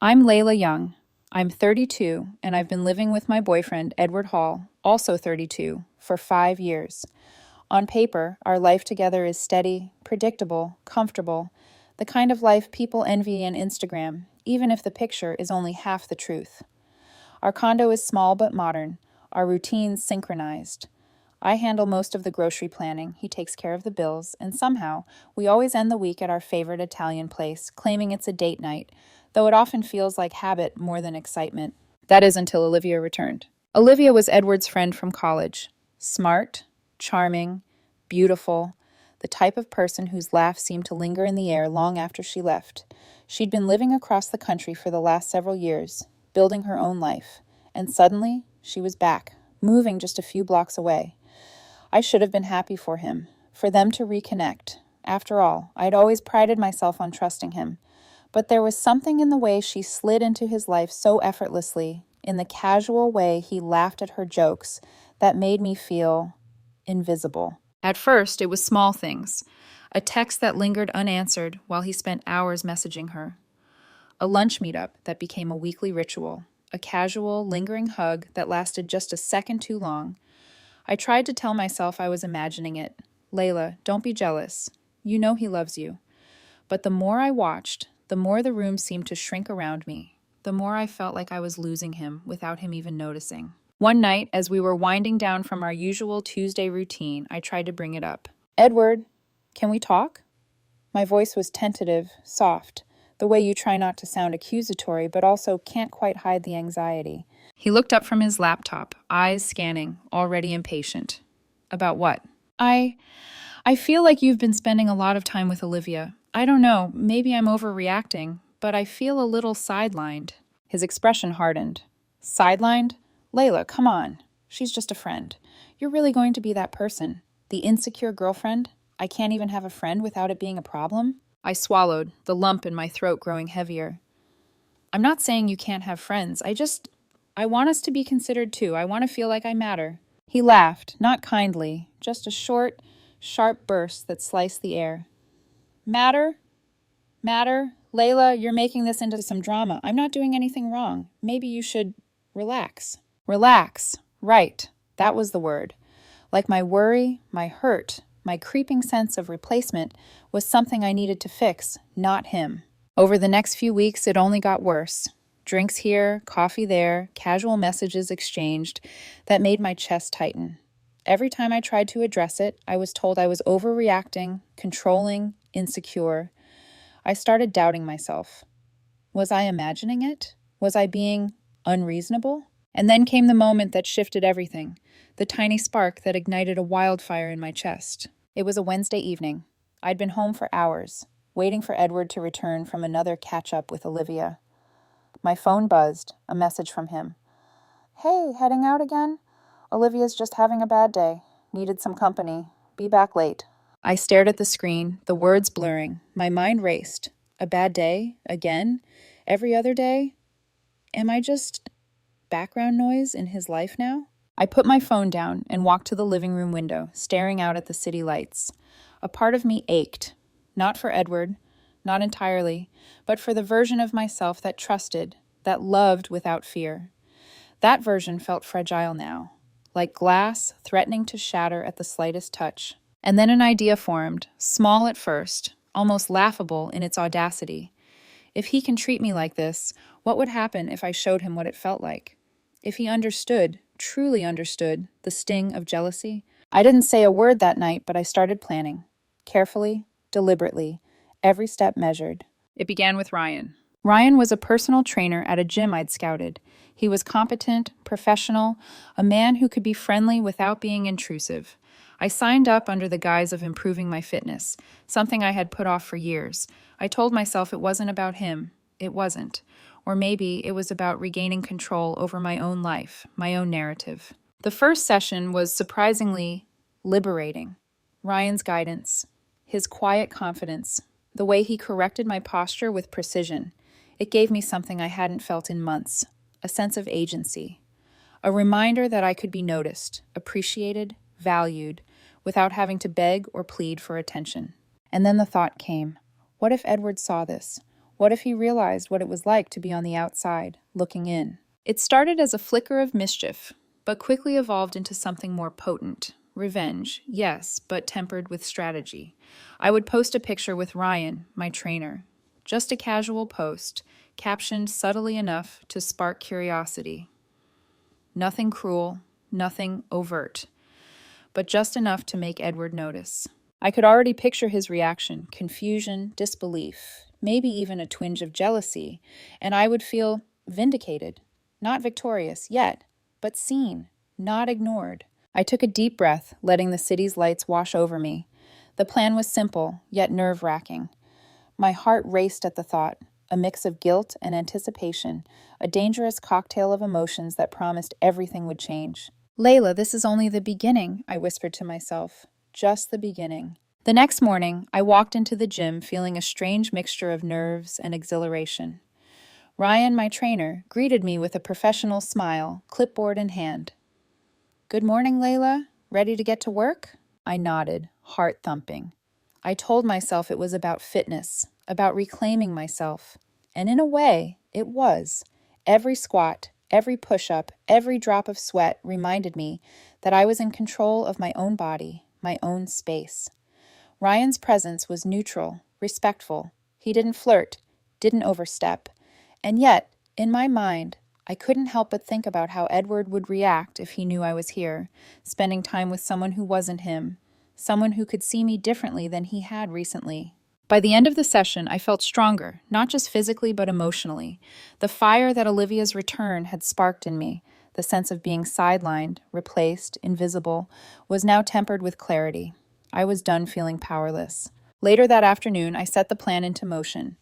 I'm Layla Young. I'm 32, and I've been living with my boyfriend, Edward Hall, also 32, for 5 years. On paper, our life together is steady, predictable, comfortable, the kind of life people envy on Instagram, even if the picture is only half the truth. Our condo is small but modern, our routines synchronized. I handle most of the grocery planning, he takes care of the bills, and somehow we always end the week at our favorite Italian place, claiming it's a date night, though it often feels like habit more than excitement. That is until Olivia returned. Olivia was Edward's friend from college. Smart, charming, beautiful, the type of person whose laugh seemed to linger in the air long after she left. She'd been living across the country for the last several years, building her own life, and suddenly she was back, moving just a few blocks away. I should have been happy for him, for them to reconnect. After all, I'd always prided myself on trusting him. But there was something in the way she slid into his life so effortlessly, in the casual way he laughed at her jokes, that made me feel invisible. At first, it was small things. A text that lingered unanswered while he spent hours messaging her. A lunch meetup that became a weekly ritual. A casual, lingering hug that lasted just a second too long. I tried to tell myself I was imagining it. Layla, don't be jealous. You know he loves you. But the more I watched, the more the room seemed to shrink around me. The more I felt like I was losing him without him even noticing. One night, as we were winding down from our usual Tuesday routine, I tried to bring it up. Edward, can we talk? My voice was tentative, soft, the way you try not to sound accusatory, but also can't quite hide the anxiety. He looked up from his laptop, eyes scanning, already impatient. About what? I feel like you've been spending a lot of time with Olivia. I don't know, maybe I'm overreacting, but I feel a little sidelined. His expression hardened. Sidelined? Layla, come on. She's just a friend. You're really going to be that person? The insecure girlfriend? I can't even have a friend without it being a problem? I swallowed, the lump in my throat growing heavier. I'm not saying you can't have friends. I want us to be considered too. I want to feel like I matter. He laughed, not kindly, just a short, sharp burst that sliced the air. Matter? Matter? Layla, you're making this into some drama. I'm not doing anything wrong. Maybe you should relax. Relax. Right. That was the word. Like my worry, my hurt, my creeping sense of replacement was something I needed to fix, not him. Over the next few weeks, it only got worse. Drinks here, coffee there, casual messages exchanged that made my chest tighten. Every time I tried to address it, I was told I was overreacting, controlling, insecure. I started doubting myself. Was I imagining it? Was I being unreasonable? And then came the moment that shifted everything, the tiny spark that ignited a wildfire in my chest. It was a Wednesday evening. I'd been home for hours, waiting for Edward to return from another catch-up with Olivia. My phone buzzed, a message from him. Hey, heading out again? Olivia's just having a bad day. Needed some company. Be back late. I stared at the screen, the words blurring. My mind raced. A bad day? Again? Every other day? Am I just background noise in his life now? I put my phone down and walked to the living room window, staring out at the city lights. A part of me ached. Not for Edward, not entirely, but for the version of myself that trusted, that loved without fear. That version felt fragile now, like glass threatening to shatter at the slightest touch. And then an idea formed, small at first, almost laughable in its audacity. If he can treat me like this, what would happen if I showed him what it felt like? If he understood, truly understood, the sting of jealousy? I didn't say a word that night, but I started planning. Carefully, deliberately, every step measured. It began with Ryan. Ryan was a personal trainer at a gym I'd scouted. He was competent, professional, a man who could be friendly without being intrusive. I signed up under the guise of improving my fitness, something I had put off for years. I told myself it wasn't about him. It wasn't. Or maybe it was about regaining control over my own life, my own narrative. The first session was surprisingly liberating. Ryan's guidance, his quiet confidence, the way he corrected my posture with precision. It gave me something I hadn't felt in months, a sense of agency, a reminder that I could be noticed, appreciated, valued, without having to beg or plead for attention. And then the thought came, what if Edward saw this? What if he realized what it was like to be on the outside, looking in? It started as a flicker of mischief, but quickly evolved into something more potent. Revenge, yes, but tempered with strategy. I would post a picture with Ryan, my trainer. Just a casual post, captioned subtly enough to spark curiosity. Nothing cruel, nothing overt, but just enough to make Edward notice. I could already picture his reaction, confusion, disbelief, maybe even a twinge of jealousy, and I would feel vindicated, not victorious yet, but seen, not ignored. I took a deep breath, letting the city's lights wash over me. The plan was simple, yet nerve-wracking. My heart raced at the thought, a mix of guilt and anticipation, a dangerous cocktail of emotions that promised everything would change. Layla, this is only the beginning, I whispered to myself. Just the beginning. The next morning, I walked into the gym feeling a strange mixture of nerves and exhilaration. Ryan, my trainer, greeted me with a professional smile, clipboard in hand. Good morning, Layla. Ready to get to work? I nodded, heart thumping. I told myself it was about fitness, about reclaiming myself. And in a way, it was. Every squat, every push-up, every drop of sweat reminded me that I was in control of my own body, my own space. Ryan's presence was neutral, respectful. He didn't flirt, didn't overstep. And yet, in my mind, I couldn't help but think about how Edward would react if he knew I was here, spending time with someone who wasn't him, someone who could see me differently than he had recently. By the end of the session, I felt stronger, not just physically but emotionally. The fire that Olivia's return had sparked in me, the sense of being sidelined, replaced, invisible, was now tempered with clarity. I was done feeling powerless. Later that afternoon, I set the plan into motion.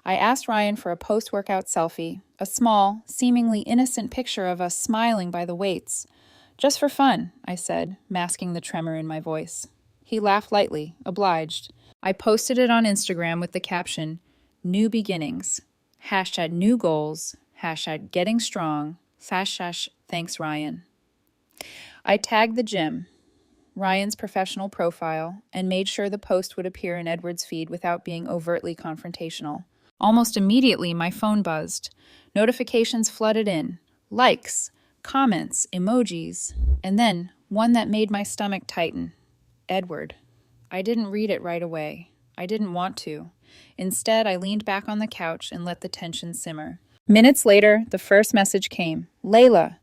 I asked Ryan for a post-workout selfie, a small, seemingly innocent picture of us smiling by the weights. Just for fun, I said, masking the tremor in my voice. He laughed lightly, obliged. I posted it on Instagram with the caption, New Beginnings, #new goals, #getting strong, / thanks Ryan. I tagged the gym, Ryan's professional profile, and made sure the post would appear in Edward's feed without being overtly confrontational. Almost immediately, my phone buzzed. Notifications flooded in. Likes, comments, emojis, and then one that made my stomach tighten. Edward. I didn't read it right away. I didn't want to. Instead, I leaned back on the couch and let the tension simmer. Minutes later, the first message came. Layla,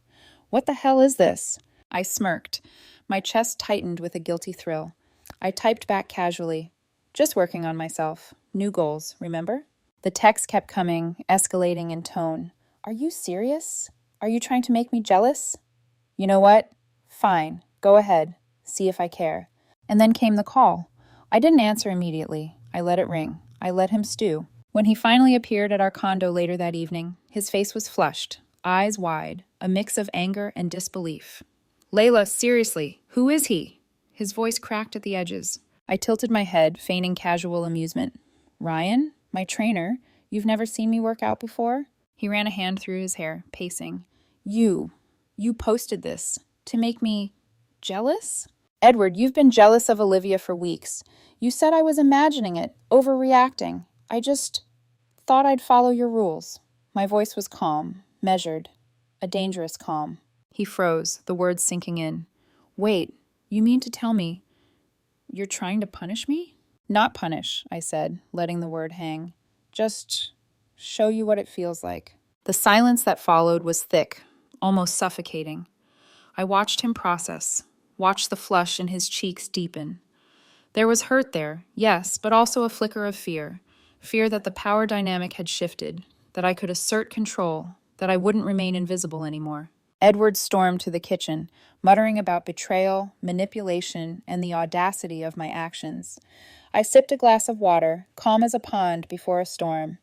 what the hell is this? I smirked. My chest tightened with a guilty thrill. I typed back casually. Just working on myself. New goals, remember? The text kept coming, escalating in tone. Are you serious? Are you trying to make me jealous? You know what? Fine. Go ahead. See if I care. And then came the call. I didn't answer immediately. I let it ring. I let him stew. When he finally appeared at our condo later that evening, his face was flushed, eyes wide, a mix of anger and disbelief. Layla, seriously, who is he? His voice cracked at the edges. I tilted my head, feigning casual amusement. Ryan? My trainer? You've never seen me work out before? He ran a hand through his hair, pacing. You posted this to make me jealous? Edward, you've been jealous of Olivia for weeks. You said I was imagining it, overreacting. I just thought I'd follow your rules. My voice was calm, measured, a dangerous calm. He froze, the words sinking in. Wait, you mean to tell me you're trying to punish me? Not punish, I said, letting the word hang. Just show you what it feels like. The silence that followed was thick, almost suffocating. I watched him process, watched the flush in his cheeks deepen. There was hurt there, yes, but also a flicker of fear. Fear that the power dynamic had shifted, that I could assert control, that I wouldn't remain invisible anymore. Edward stormed to the kitchen, muttering about betrayal, manipulation, and the audacity of my actions. I sipped a glass of water, calm as a pond before a storm.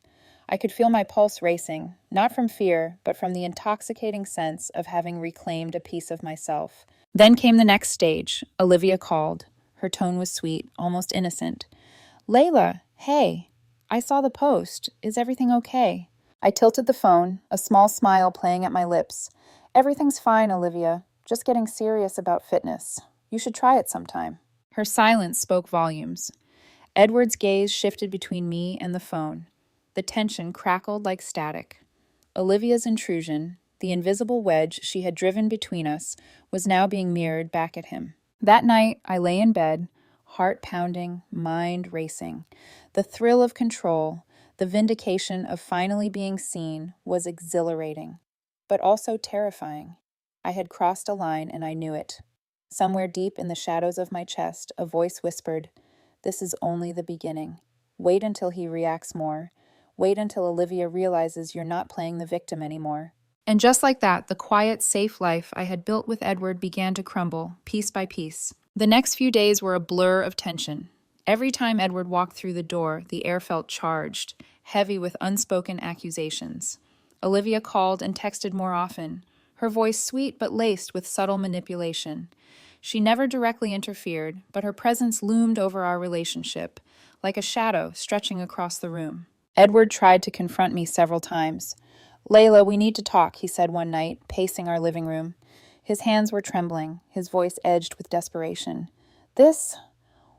I could feel my pulse racing, not from fear, but from the intoxicating sense of having reclaimed a piece of myself. Then came the next stage. Olivia called. Her tone was sweet, almost innocent. Layla, hey, I saw the post. Is everything okay? I tilted the phone, a small smile playing at my lips. Everything's fine, Olivia. Just getting serious about fitness. You should try it sometime. Her silence spoke volumes. Edward's gaze shifted between me and the phone. The tension crackled like static. Olivia's intrusion, the invisible wedge she had driven between us, was now being mirrored back at him. That night, I lay in bed, heart pounding, mind racing. The thrill of control, the vindication of finally being seen, was exhilarating, but also terrifying. I had crossed a line and I knew it. Somewhere deep in the shadows of my chest, a voice whispered, "This is only the beginning. Wait until he reacts more. Wait until Olivia realizes you're not playing the victim anymore." And just like that, the quiet, safe life I had built with Edward began to crumble, piece by piece. The next few days were a blur of tension. Every time Edward walked through the door, the air felt charged, heavy with unspoken accusations. Olivia called and texted more often, her voice sweet but laced with subtle manipulation. She never directly interfered, but her presence loomed over our relationship, like a shadow stretching across the room. Edward tried to confront me several times. "Layla, we need to talk," he said one night, pacing our living room. His hands were trembling, his voice edged with desperation.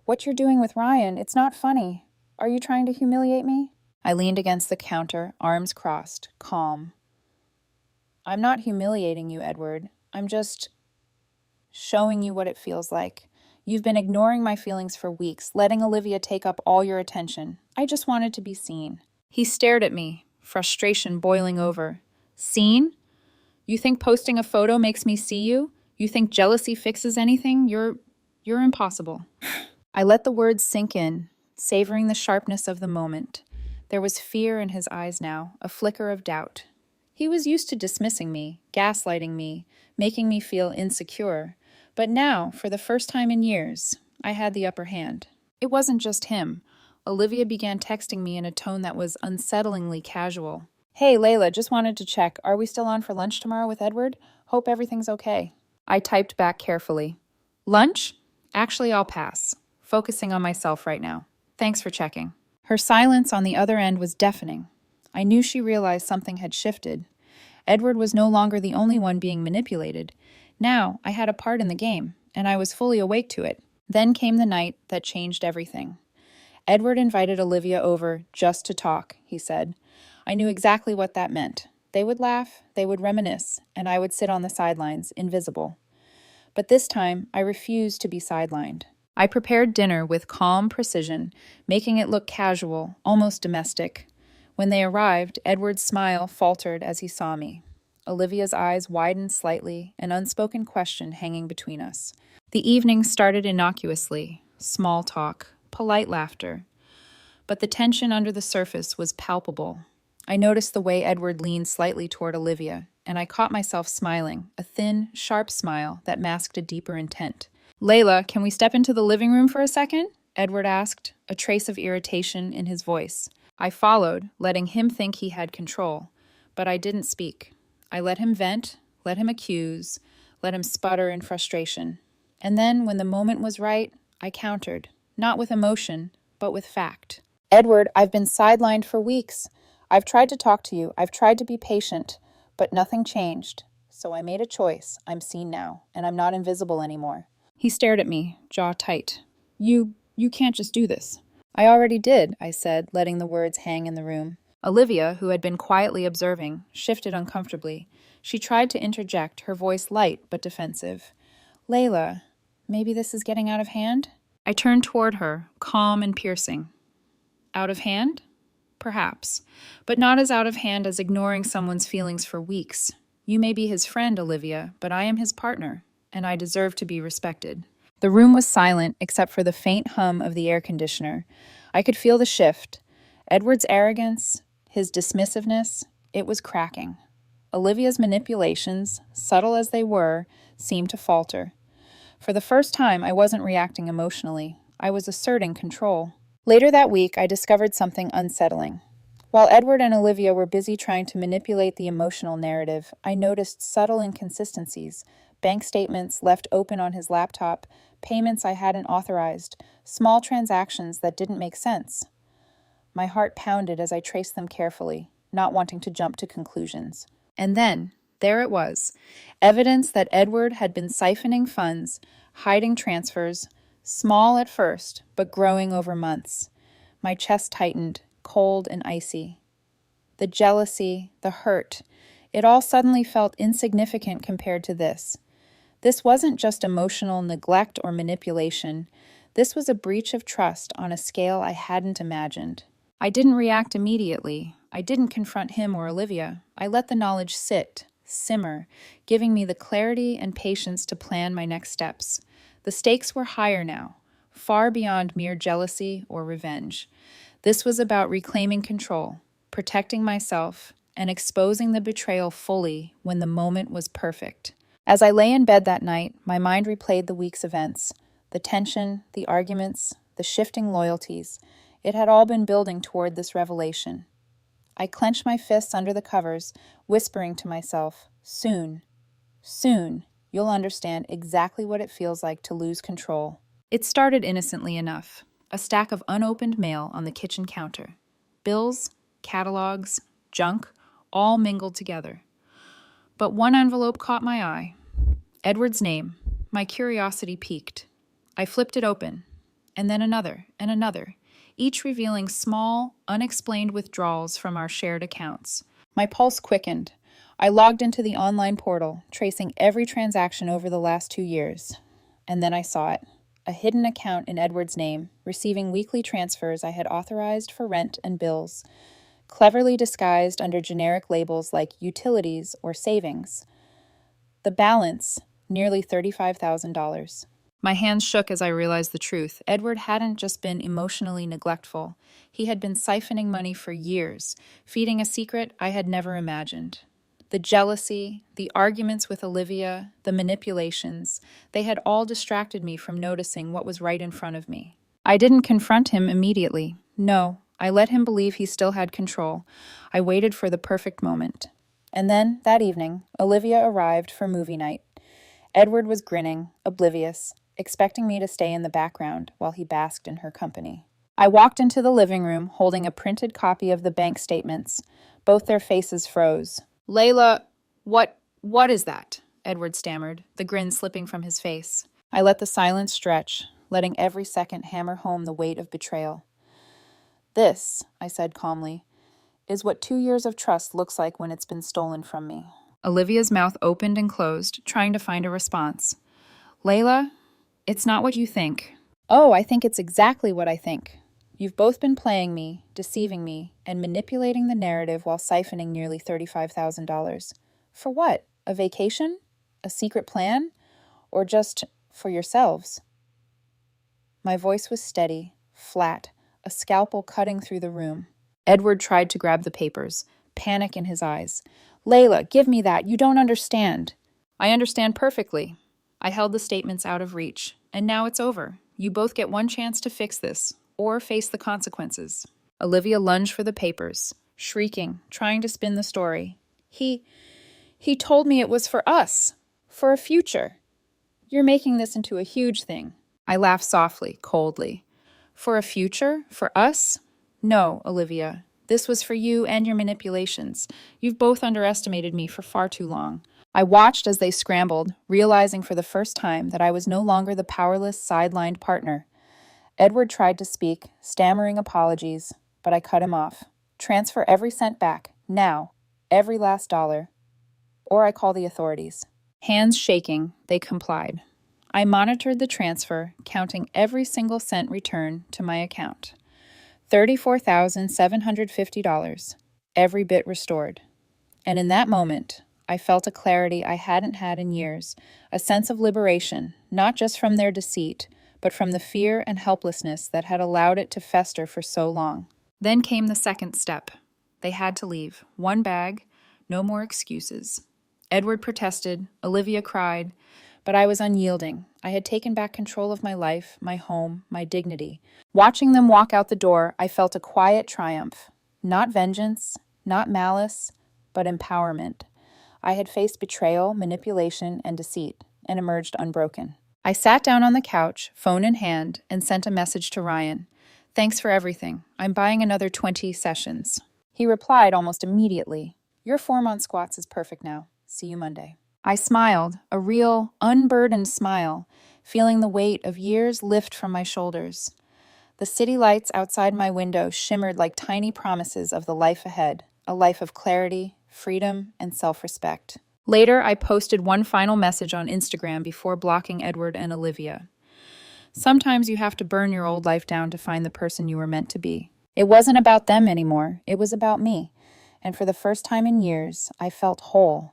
What you're doing with Ryan, it's not funny. Are you trying to humiliate me?" I leaned against the counter, arms crossed, calm. "I'm not humiliating you, Edward. I'm just showing you what it feels like. You've been ignoring my feelings for weeks, letting Olivia take up all your attention. I just wanted to be seen." He stared at me, frustration boiling over. "Seen? You think posting a photo makes me see you? You think jealousy fixes anything? You're impossible." I let the words sink in, savoring the sharpness of the moment. There was fear in his eyes now, a flicker of doubt. He was used to dismissing me, gaslighting me, making me feel insecure. But now, for the first time in years, I had the upper hand. It wasn't just him. Olivia began texting me in a tone that was unsettlingly casual. "Hey, Layla, just wanted to check. Are we still on for lunch tomorrow with Edward? Hope everything's okay." I typed back carefully. "Lunch? Actually, I'll pass. Focusing on myself right now. Thanks for checking." Her silence on the other end was deafening. I knew she realized something had shifted. Edward was no longer the only one being manipulated. Now I had a part in the game, and I was fully awake to it. Then came the night that changed everything. Edward invited Olivia over just to talk, he said. I knew exactly what that meant. They would laugh, they would reminisce, and I would sit on the sidelines, invisible. But this time, I refused to be sidelined. I prepared dinner with calm precision, making it look casual, almost domestic. When they arrived, Edward's smile faltered as he saw me. Olivia's eyes widened slightly, an unspoken question hanging between us. The evening started innocuously, small talk, polite laughter. But the tension under the surface was palpable. I noticed the way Edward leaned slightly toward Olivia, and I caught myself smiling, a thin, sharp smile that masked a deeper intent. "Layla, can we step into the living room for a second?" Edward asked, a trace of irritation in his voice. I followed, letting him think he had control, but I didn't speak. I let him vent, let him accuse, let him sputter in frustration. And then, when the moment was right, I countered, not with emotion, but with fact. "Edward, I've been sidelined for weeks. I've tried to talk to you, I've tried to be patient, but nothing changed. So I made a choice. I'm seen now, and I'm not invisible anymore." He stared at me, jaw tight. You can't just do this." "I already did," I said, letting the words hang in the room. Olivia, who had been quietly observing, shifted uncomfortably. She tried to interject, her voice light but defensive. "Layla, maybe this is getting out of hand?" I turned toward her, calm and piercing. Out of hand? Perhaps, but not as out of hand as ignoring someone's feelings for weeks. You may be his friend, Olivia, but I am his partner, and I deserve to be respected. The room was silent except for the faint hum of the air conditioner. I could feel the shift. Edward's arrogance, his dismissiveness, it was cracking. Olivia's manipulations, subtle as they were, seemed to falter. For the first time, I wasn't reacting emotionally. I was asserting control. Later that week, I discovered something unsettling. While Edward and Olivia were busy trying to manipulate the emotional narrative, I noticed subtle inconsistencies. Bank statements left open on his laptop, payments I hadn't authorized, small transactions that didn't make sense. My heart pounded as I traced them carefully, not wanting to jump to conclusions. And then, there it was, evidence that Edward had been siphoning funds, hiding transfers, small at first, but growing over months. My chest tightened, cold and icy. The jealousy, the hurt, it all suddenly felt insignificant compared to this. This wasn't just emotional neglect or manipulation. This was a breach of trust on a scale I hadn't imagined. I didn't react immediately. I didn't confront him or Olivia. I let the knowledge sit, simmer, giving me the clarity and patience to plan my next steps. The stakes were higher now, far beyond mere jealousy or revenge. This was about reclaiming control, protecting myself, and exposing the betrayal fully when the moment was perfect. As I lay in bed that night, my mind replayed the week's events, the tension, the arguments, the shifting loyalties. It had all been building toward this revelation. I clenched my fists under the covers, whispering to myself, soon, soon, you'll understand exactly what it feels like to lose control. It started innocently enough, a stack of unopened mail on the kitchen counter. Bills, catalogs, junk, all mingled together. But one envelope caught my eye. Edward's name. My curiosity piqued. I flipped it open, and then another, and another, each revealing small, unexplained withdrawals from our shared accounts. My pulse quickened. I logged into the online portal, tracing every transaction over the last 2 years. And then I saw it. A hidden account in Edward's name, receiving weekly transfers I had authorized for rent and bills, cleverly disguised under generic labels like utilities or savings. The balance, nearly $35,000. My hands shook as I realized the truth. Edward hadn't just been emotionally neglectful. He had been siphoning money for years, feeding a secret I had never imagined. The jealousy, the arguments with Olivia, the manipulations, they had all distracted me from noticing what was right in front of me. I didn't confront him immediately. No, I let him believe he still had control. I waited for the perfect moment. And then, that evening, Olivia arrived for movie night. Edward was grinning, oblivious, expecting me to stay in the background while he basked in her company. I walked into the living room holding a printed copy of the bank statements. Both their faces froze. "Layla, what is that?" Edward stammered, the grin slipping from his face. I let the silence stretch, letting every second hammer home the weight of betrayal. "This," I said calmly, "is what 2 years of trust looks like when it's been stolen from me." Olivia's mouth opened and closed, trying to find a response. "Layla, it's not what you think." "Oh, I think it's exactly what I think. You've both been playing me, deceiving me, and manipulating the narrative while siphoning nearly $35,000. For what? A vacation? A secret plan? Or just for yourselves?" My voice was steady, flat, a scalpel cutting through the room. Edward tried to grab the papers, panic in his eyes. "Layla, give me that. You don't understand." "I understand perfectly." I held the statements out of reach. "And now it's over. You both get one chance to fix this, or face the consequences." Olivia lunged for the papers, shrieking, trying to spin the story. He told me it was for us, for a future. You're making this into a huge thing." I laughed softly, coldly. "For a future? For us? No, Olivia. This was for you and your manipulations. You've both underestimated me for far too long." I watched as they scrambled, realizing for the first time that I was no longer the powerless, sidelined partner. Edward tried to speak, stammering apologies, but I cut him off. "Transfer every cent back, now, every last dollar, or I call the authorities." Hands shaking, they complied. I monitored the transfer, counting every single cent returned to my account. $34,750, every bit restored. And in that moment, I felt a clarity I hadn't had in years, a sense of liberation, not just from their deceit, but from the fear and helplessness that had allowed it to fester for so long. Then came the second step. They had to leave. One bag, no more excuses. Edward protested, Olivia cried, but I was unyielding. I had taken back control of my life, my home, my dignity. Watching them walk out the door, I felt a quiet triumph. Not vengeance, not malice, but empowerment. I had faced betrayal, manipulation, and deceit, and emerged unbroken. I sat down on the couch, phone in hand, and sent a message to Ryan. "Thanks for everything. I'm buying another 20 sessions." He replied almost immediately. "Your form on squats is perfect now. See you Monday." I smiled, a real, unburdened smile, feeling the weight of years lift from my shoulders. The city lights outside my window shimmered like tiny promises of the life ahead. a life of clarity, freedom, and self-respect. Later, I posted one final message on Instagram before blocking Edward and Olivia. Sometimes you have to burn your old life down to find the person you were meant to be. It wasn't about them anymore. It was about me. And for the first time in years, I felt whole,